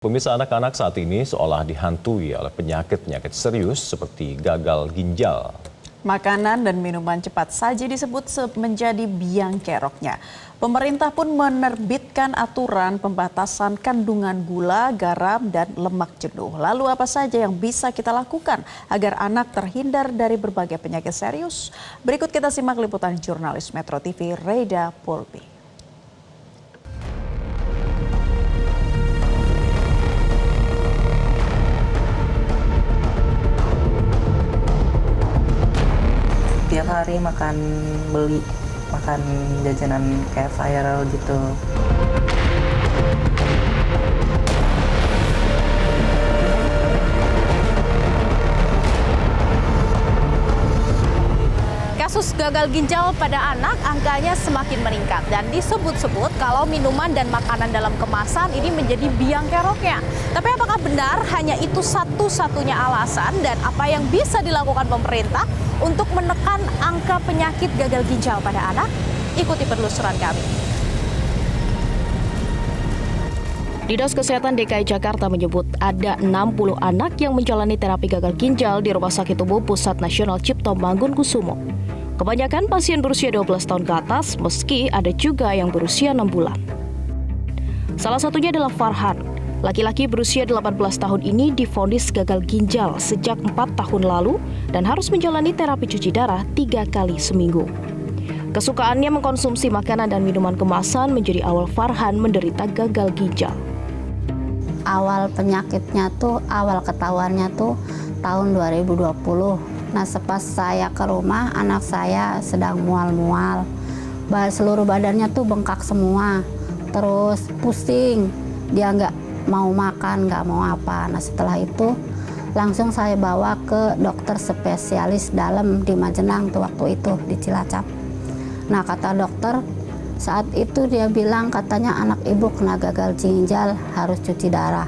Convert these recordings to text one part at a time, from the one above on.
Pemirsa, anak-anak saat ini seolah dihantui oleh penyakit-penyakit serius seperti gagal ginjal. Makanan dan minuman cepat saji disebut menjadi biang keroknya. Pemerintah pun menerbitkan aturan pembatasan kandungan gula, garam, dan lemak jenuh. Lalu apa saja yang bisa kita lakukan agar anak terhindar dari berbagai penyakit serius? Berikut kita simak liputan jurnalis Metro TV Reda Polbi. Tiap hari beli makan jajanan kayak viral gitu. Kasus gagal ginjal pada anak angkanya semakin meningkat dan disebut-sebut kalau minuman dan makanan dalam kemasan ini menjadi biang keroknya. Tapi apakah benar hanya itu satu-satunya alasan dan apa yang bisa dilakukan pemerintah untuk menekan angka penyakit gagal ginjal pada anak? Ikuti penelusuran kami. Dinas Kesehatan DKI Jakarta menyebut ada 60 anak yang menjalani terapi gagal ginjal di Rumah Sakit Umum Pusat Nasional Cipto Mangunkusumo. Kebanyakan pasien berusia 12 tahun ke atas, meski ada juga yang berusia 6 bulan. Salah satunya adalah Farhan. Laki-laki berusia 18 tahun ini divonis gagal ginjal sejak 4 tahun lalu dan harus menjalani terapi cuci darah 3 kali seminggu. Kesukaannya mengkonsumsi makanan dan minuman kemasan menjadi awal Farhan menderita gagal ginjal. Awal penyakitnya awal ketahuannya tahun 2020. Nah, sepas saya ke rumah, anak saya sedang mual-mual. Seluruh badannya bengkak semua. Terus pusing, dia nggak mau makan, nggak mau apa. Nah, setelah itu langsung saya bawa ke dokter spesialis dalam di Majenang waktu itu, di Cilacap. Nah, kata dokter, saat itu dia bilang katanya anak ibu kena gagal ginjal, harus cuci darah.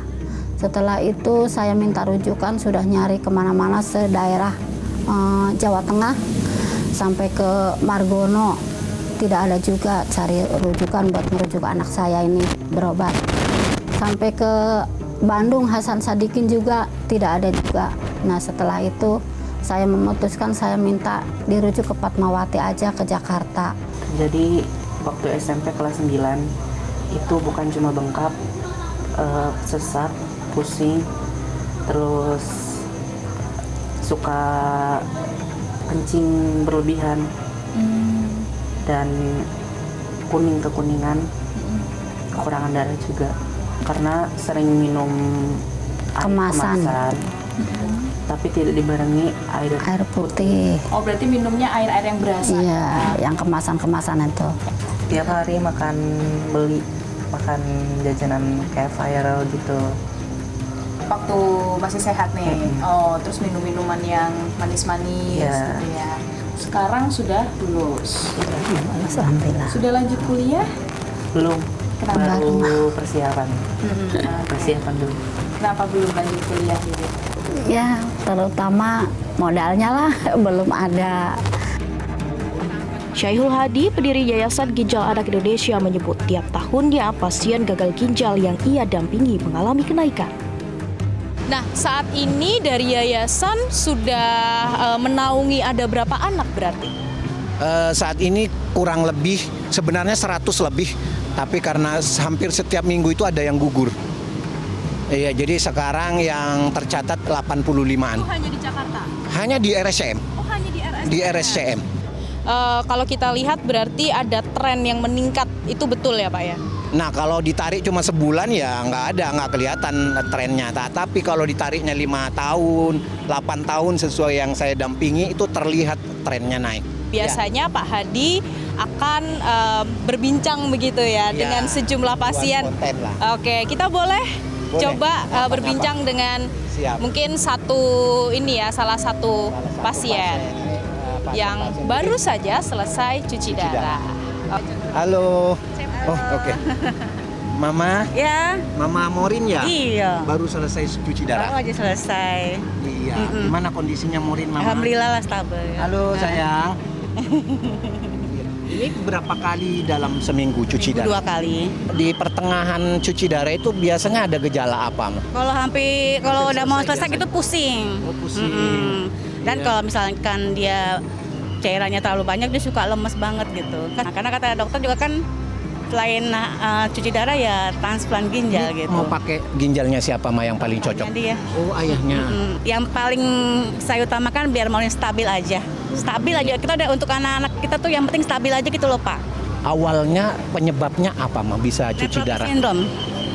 Setelah itu saya minta rujukan, sudah nyari kemana-mana se-daerah Jawa Tengah sampai ke Margono, tidak ada juga, cari rujukan buat merujuk anak saya ini berobat. Sampai ke Bandung Hasan Sadikin juga tidak ada juga. Nah, setelah itu saya memutuskan saya minta dirujuk ke Fatmawati aja ke Jakarta. Jadi waktu SMP kelas 9 itu bukan cuma bengkak, sesak, pusing, terus suka kencing berlebihan dan kekuningan, kekurangan darah juga karena sering minum kemasan. Tapi tidak dibarengi air putih. Oh, berarti minumnya air-air yang berasa? Iya, yang kemasan-kemasan itu. Tiap hari beli makan jajanan kayak viral gitu. Waktu masih sehat nih. Oh, terus minum minuman yang manis-manis gitu ya. Sekarang sudah lulus. Alhamdulillah. Sudah lanjut kuliah? Belum. Kenapa? Baru persiapan. Persiapan dulu. Kenapa belum lanjut kuliah gitu? Ya, terutama modalnya lah belum ada. Syaihul Hadi, pendiri Yayasan Ginjal Anak Indonesia, menyebut tiap tahunnya pasien gagal ginjal yang ia dampingi mengalami kenaikan. Nah, saat ini dari yayasan sudah menaungi ada berapa anak berarti? Saat ini kurang lebih, sebenarnya 100 lebih, tapi karena hampir setiap minggu itu ada yang gugur. Iya, jadi sekarang yang tercatat 85-an. Itu hanya di Jakarta? Hanya di RSCM. Oh, hanya di RSCM? Di RSCM. Kalau kita lihat berarti ada tren yang meningkat, itu betul ya Pak ya? Nah, kalau ditarik cuma sebulan ya nggak kelihatan trennya. Tapi kalau ditariknya 5 tahun, 8 tahun sesuai yang saya dampingi itu terlihat trennya naik. Biasanya ya. Pak Hadi akan berbincang begitu ya dengan sejumlah pasien. Oke, kita boleh coba berbincang dengan mungkin salah satu pasien yang baru saja selesai cuci darah. Halo. Oh, oke. Mama? Ya. Mama Morin ya? Iya. Baru selesai cuci darah? Baru aja selesai. Iya. Gimana kondisinya Morin, Mama? Alhamdulillah lah stabil. Halo sayang. Ini berapa kali dalam seminggu cuci Seminggu 2 darah? kali. Di pertengahan cuci darah itu biasanya ada gejala apa? Kalau udah mau selesai itu pusing. Oh, pusing. Dan Iya. kalau misalkan dia cairannya terlalu banyak, dia suka lemes banget gitu. Karena kata dokter juga kan selain cuci darah ya transplant ginjal gitu. Mau pakai ginjalnya siapa yang paling cocok? Jadi ya, Oh, ayahnya. yang paling saya utamakan biar mau stabil aja. Stabil aja. Kita udah untuk anak-anak kita tuh yang penting stabil aja gitu loh, Pak. Awalnya penyebabnya apa, Ma? Bisa cuci Nephrotic darah? syndrome.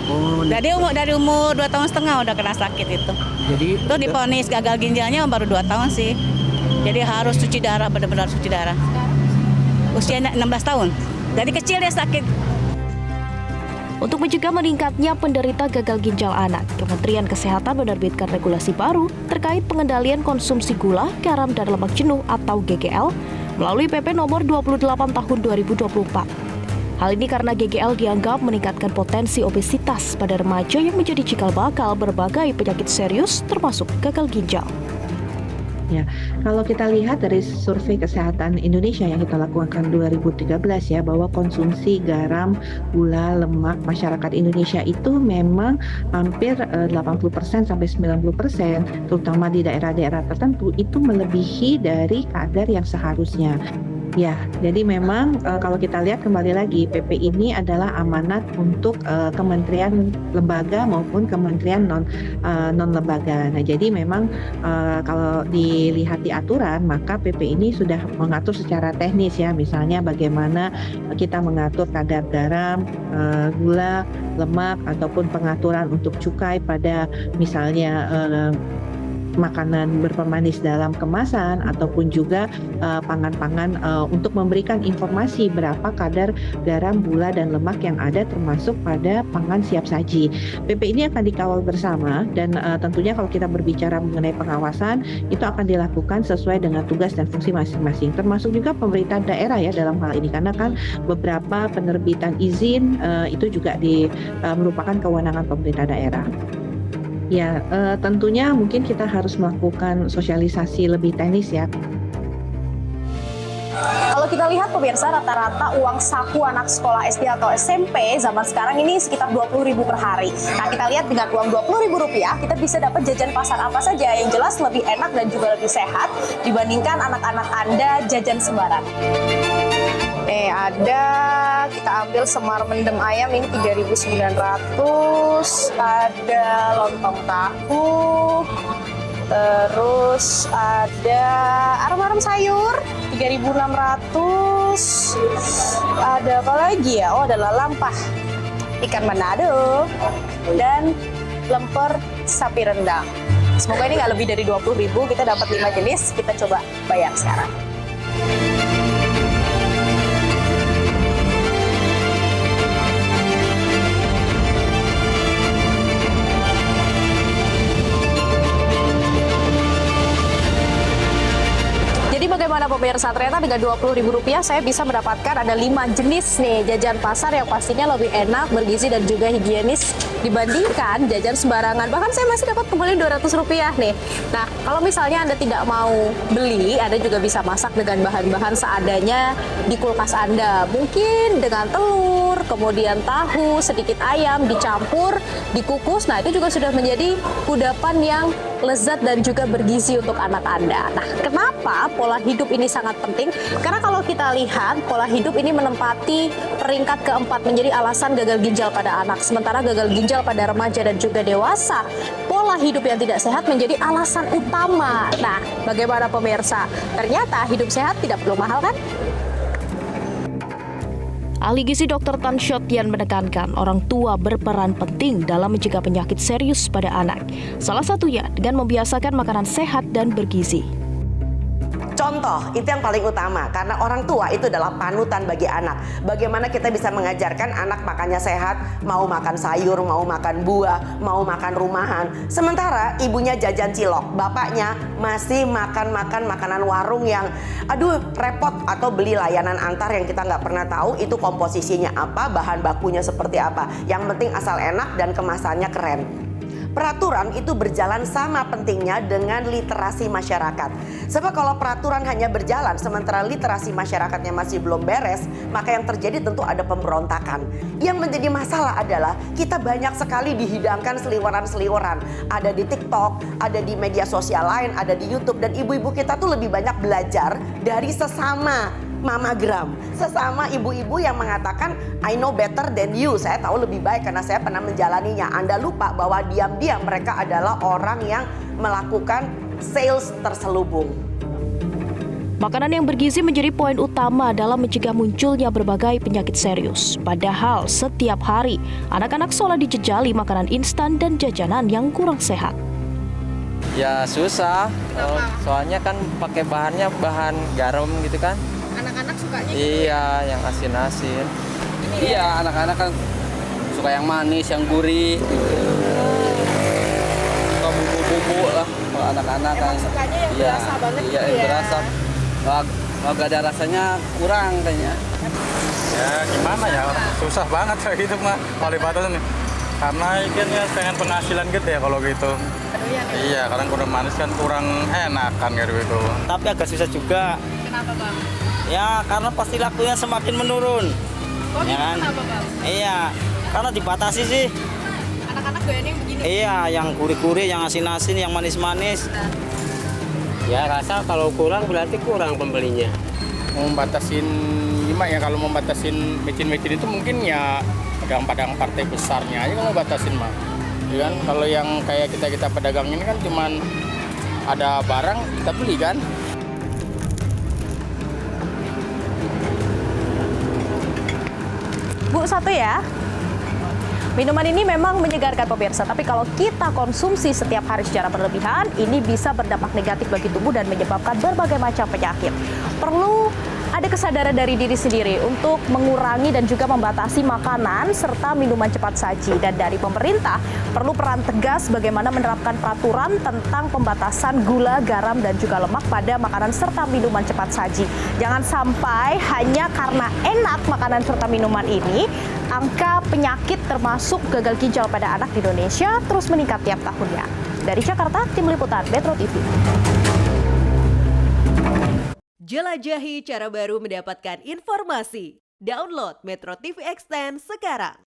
Oh, Dari umur 2 tahun setengah udah kena sakit itu. jadi Itu divonis gagal ginjalnya baru 2 tahun sih. Jadi harus cuci darah, benar-benar cuci darah. Usianya 16 tahun. Dari kecil dia sakit. Untuk mencegah meningkatnya penderita gagal ginjal anak, Kementerian Kesehatan menerbitkan regulasi baru terkait pengendalian konsumsi gula, garam, dan lemak jenuh atau GGL melalui PP nomor 28 tahun 2024. Hal ini karena GGL dianggap meningkatkan potensi obesitas pada remaja yang menjadi cikal bakal berbagai penyakit serius termasuk gagal ginjal. Ya, kalau kita lihat dari survei kesehatan Indonesia yang kita lakukan 2013 ya, bahwa konsumsi garam, gula, lemak masyarakat Indonesia itu memang hampir 80% sampai 90%, terutama di daerah-daerah tertentu itu melebihi dari kadar yang seharusnya. Ya, jadi memang kalau kita lihat kembali lagi PP ini adalah amanat untuk kementerian lembaga maupun kementerian non lembaga. Nah, jadi memang kalau dilihat di aturan maka PP ini sudah mengatur secara teknis ya, misalnya bagaimana kita mengatur kadar garam, gula, lemak ataupun pengaturan untuk cukai pada misalnya makanan berpemanis dalam kemasan ataupun juga pangan-pangan untuk memberikan informasi berapa kadar garam, gula, dan lemak yang ada termasuk pada pangan siap saji. PP ini akan dikawal bersama dan tentunya kalau kita berbicara mengenai pengawasan itu akan dilakukan sesuai dengan tugas dan fungsi masing-masing, termasuk juga pemerintah daerah ya dalam hal ini, karena kan beberapa penerbitan izin itu juga merupakan kewenangan pemerintah daerah. Ya, tentunya mungkin kita harus melakukan sosialisasi lebih teknis ya. Kalau kita lihat pemirsa, rata-rata uang saku anak sekolah SD atau SMP zaman sekarang ini sekitar 20.000 per hari. Nah, kita lihat dengan uang 20.000 rupiah, kita bisa dapat jajan pasar apa saja yang jelas lebih enak dan juga lebih sehat dibandingkan anak-anak Anda jajan sembarang. Nih ada, kita ambil semar mendem ayam ini 3.900, ada lontong tahu, terus ada arem-arem sayur 3.600, ada apa lagi ya? Oh, ada lalampah, ikan Manado, dan lemper sapi rendang. Semoga ini nggak lebih dari 20.000, kita dapat 5 jenis, kita coba bayar sekarang. Bagaimana pemirsa, ternyata dengan 20.000 rupiah saya bisa mendapatkan ada 5 jenis nih jajan pasar yang pastinya lebih enak, bergizi dan juga higienis dibandingkan jajan sembarangan. Bahkan saya masih dapat kembali 200 rupiah nih. Nah, kalau misalnya Anda tidak mau beli, Anda juga bisa masak dengan bahan-bahan seadanya di kulkas Anda. Mungkin dengan telur, kemudian tahu, sedikit ayam dicampur, dikukus. Nah, itu juga sudah menjadi kudapan yang lezat dan juga bergizi untuk anak Anda. Nah, kenapa pola hidup ini sangat penting? Karena kalau kita lihat, pola hidup ini menempati peringkat keempat menjadi alasan gagal ginjal pada anak. Sementara gagal ginjal pada remaja dan juga dewasa, pola hidup yang tidak sehat menjadi alasan utama. Nah, bagaimana pemirsa? Ternyata hidup sehat tidak perlu mahal kan? Ahli gizi Dr. Tan Shotyan menekankan orang tua berperan penting dalam mencegah penyakit serius pada anak. Salah satunya dengan membiasakan makanan sehat dan bergizi. Contoh, itu yang paling utama, karena orang tua itu adalah panutan bagi anak. Bagaimana kita bisa mengajarkan anak makannya sehat, mau makan sayur, mau makan buah, mau makan rumahan. Sementara ibunya jajan cilok, bapaknya masih makan makanan warung yang aduh repot, atau beli layanan antar yang kita nggak pernah tahu itu komposisinya apa, bahan bakunya seperti apa. Yang penting asal enak dan kemasannya keren. Peraturan itu berjalan sama pentingnya dengan literasi masyarakat. Sebab kalau peraturan hanya berjalan sementara literasi masyarakatnya masih belum beres, maka yang terjadi tentu ada pemberontakan. Yang menjadi masalah adalah kita banyak sekali dihidangkan seliweran-seliweran. Ada di TikTok, ada di media sosial lain, ada di YouTube, dan ibu-ibu kita tuh lebih banyak belajar dari sesama mamagram, sesama ibu-ibu yang mengatakan I know better than you, saya tahu lebih baik karena saya pernah menjalaninya. Anda lupa bahwa diam-diam mereka adalah orang yang melakukan sales terselubung. Makanan yang bergizi menjadi poin utama dalam mencegah munculnya berbagai penyakit serius. Padahal setiap hari anak-anak sekolah dijejali makanan instan dan jajanan yang kurang sehat. Ya susah, soalnya kan pakai bahan garam gitu kan. Anak-anak sukanya Iya, yang asin-asin. Iya, anak-anak kan suka yang manis, yang gurih. Suka bumbu-bumbu lah kalau anak-anak kan. sukanya yang Iya, berasa banget iya, gitu yang ya. berasa. Kalau gak ada rasanya kurang kayaknya. Ya gimana ya, susah banget kayak gitu mah kalau dibatasin nih. Karena ikan ya pengen penghasilan gitu ya kalau gitu. Iya, kadang kurang manis kan kurang enak kan kayak gitu. Tapi agak susah juga. Kenapa Bang? Ya karena pasti lakunya semakin menurun. Oh Ya kan? kenapa Bang? Iya, karena dibatasi sih. Anak-anak doyannya yang begini? Iya, yang gurih-gurih, yang asin-asin, yang manis-manis. Ya rasa kalau kurang berarti kurang pembelinya. Mau batasin gimana ya, kalau mau batasin mecin-mecin itu mungkin ya pedang-pedang partai besarnya aja kalau batasin mah. Ya kan, kalau yang kayak kita pedagang ini kan cuman ada barang kita beli kan. Bu, satu ya. Minuman ini memang menyegarkan pemirsa, tapi kalau kita konsumsi setiap hari secara berlebihan, ini bisa berdampak negatif bagi tubuh dan menyebabkan berbagai macam penyakit. Perlu ada kesadaran dari diri sendiri untuk mengurangi dan juga membatasi makanan serta minuman cepat saji. Dan dari pemerintah perlu peran tegas bagaimana menerapkan peraturan tentang pembatasan gula, garam, dan juga lemak pada makanan serta minuman cepat saji. Jangan sampai hanya karena enak makanan serta minuman ini, angka penyakit termasuk gagal ginjal pada anak di Indonesia terus meningkat tiap tahunnya. Dari Jakarta, Tim Liputan Metro TV. Jelajahi cara baru mendapatkan informasi. Download Metro TV Extend sekarang.